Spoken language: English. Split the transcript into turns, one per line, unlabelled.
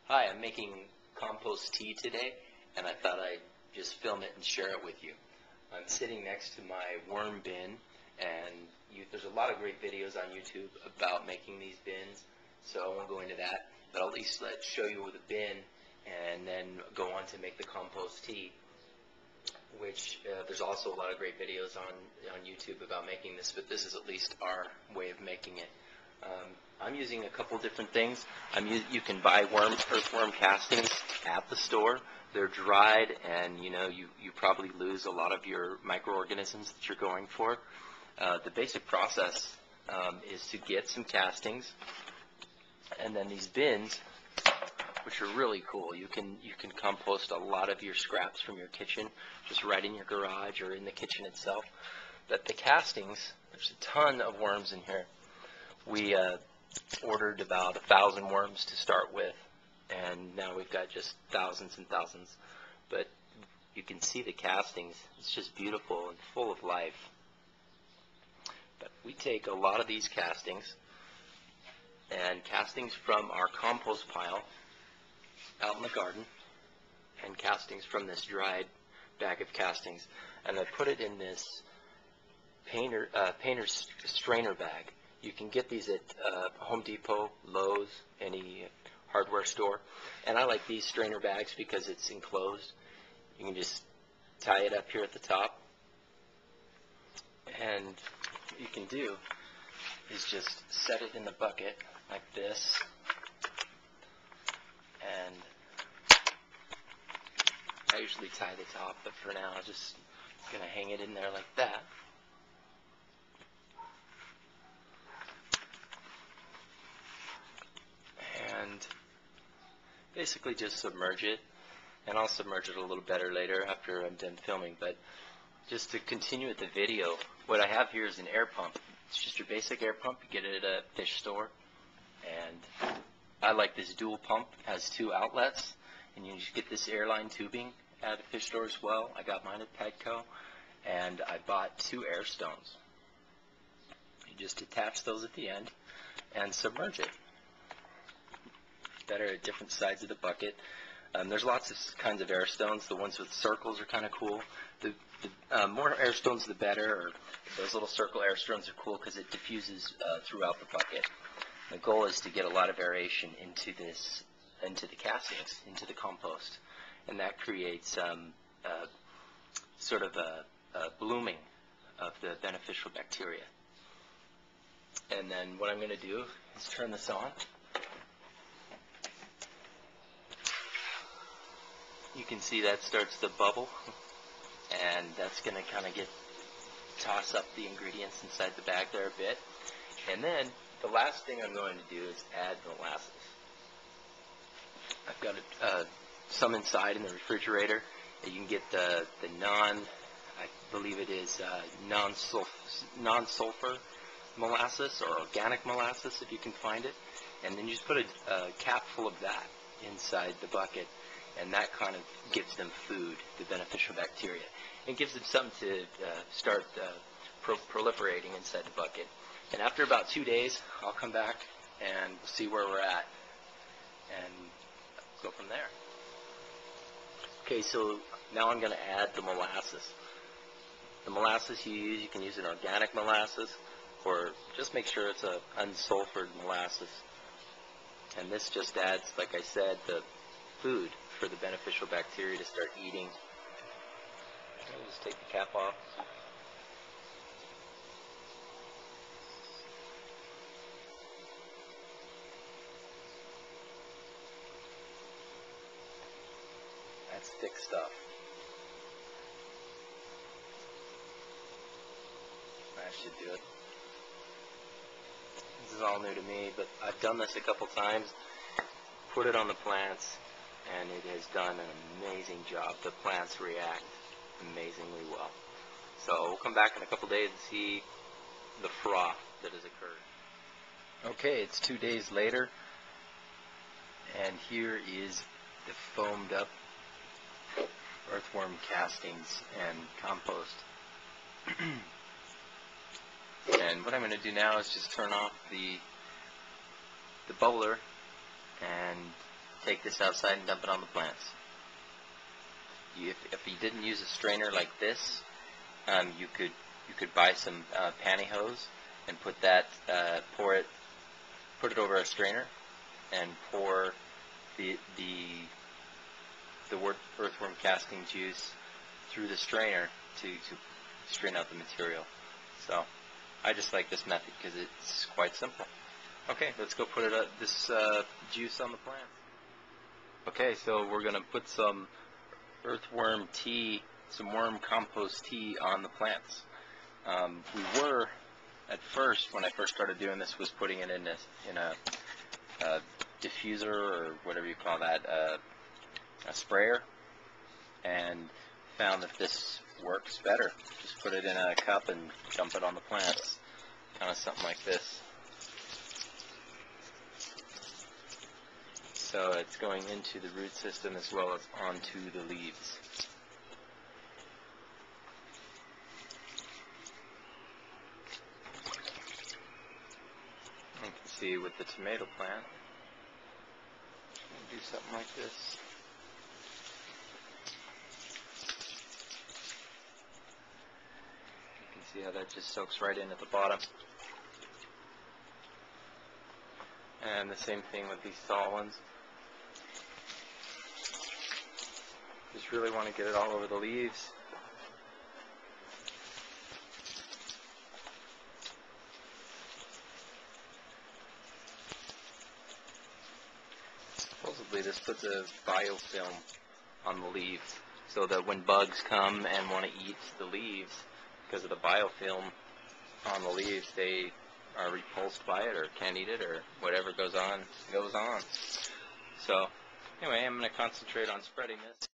Hi, I'm making compost tea today, and I thought I'd just film it and share it with you. I'm sitting next to my worm bin, and there's a lot of great videos on YouTube about making these bins, so I won't go into that, but I'll at least show you the bin and then go on to make the compost tea, which there's also a lot of great videos on YouTube about making this, but this is at least our way of making it. I'm using a couple different things. You can buy earthworm castings at the store. They're dried, and you probably lose a lot of your microorganisms that you're going for. The basic process is to get some castings, and then these bins, which are really cool. You can compost a lot of your scraps from your kitchen just right in your garage or in the kitchen itself. But the castings, there's a ton of worms in here. We ordered about 1,000 worms to start with, and now we've got just thousands and thousands. But you can see the castings. It's just beautiful and full of life. But we take a lot of these castings, and castings from our compost pile out in the garden, and castings from this dried bag of castings, and I put it in this painter's strainer bag. You can get these at Home Depot, Lowe's, any hardware store. And I like these strainer bags because it's enclosed. You can just tie it up here at the top. And what you can do is just set it in the bucket like this. And I usually tie the top, but for now I'm just going to hang it in there like that. And basically just submerge it, and I'll submerge it a little better later after I'm done filming. But just to continue with the video, what I have here is an air pump. It's just your basic air pump. You get it at a fish store, and I like this dual pump. It has 2 outlets, and you just get this airline tubing at a fish store as well. I got mine at Petco, and I bought 2 air stones. You just attach those at the end and submerge it. That are at different sides of the bucket. There's lots of kinds of air stones. The ones with circles are kind of cool. The more air stones, the better. Or those little circle air stones are cool because it diffuses throughout the bucket. The goal is to get a lot of aeration into the castings, into the compost, and that creates sort of a blooming of the beneficial bacteria. And then what I'm going to do is turn this on. You can see that starts to bubble, and that's going to kind of toss up the ingredients inside the bag there a bit. And then the last thing I'm going to do is add molasses. I've got some inside in the refrigerator. You can get the I believe it is non-sulfur molasses or organic molasses if you can find it. And then you just put a cap full of that inside the bucket. And that kind of gives them food, the beneficial bacteria. It gives them something to start proliferating inside the bucket. And after about 2 days, I'll come back and we'll see where we're at and go from there. Okay, so now I'm going to add the molasses. The molasses you can use an organic molasses, or just make sure it's an unsulfured molasses. And this just adds, like I said, the food for the beneficial bacteria to start eating. I'll just take the cap off. That's thick stuff. That should do it. This is all new to me, but I've done this a couple times. Put it on the plants, and it has done an amazing job. The plants react amazingly well. So we'll come back in a couple days and see the froth that has occurred. Okay, it's 2 days later, and here is the foamed up earthworm castings and compost. And what I'm going to do now is just turn off the bubbler and take this outside and dump it on the plants. If you didn't use a strainer like this, you could buy some pantyhose and put it over a strainer and pour the earthworm casting juice through the strainer to strain out the material. So I just like this method because it's quite simple. Okay, let's go put this juice on the plants. Okay, so we're going to put some earthworm tea, some worm compost tea on the plants. We were, at first, when I first started doing this, was putting it in a diffuser, or whatever you call that, a sprayer, and found that this works better. Just put it in a cup and dump it on the plants, kind of something like this. So it's going into the root system as well as onto the leaves. You can see with the tomato plant, do something like this. You can see how that just soaks right in at the bottom. And the same thing with these tall ones. Just really want to get it all over the leaves. Supposedly this puts a biofilm on the leaves so that when bugs come and want to eat the leaves, because of the biofilm on the leaves, they are repulsed by it or can't eat it, or whatever goes on. So anyway, I'm going to concentrate on spreading this.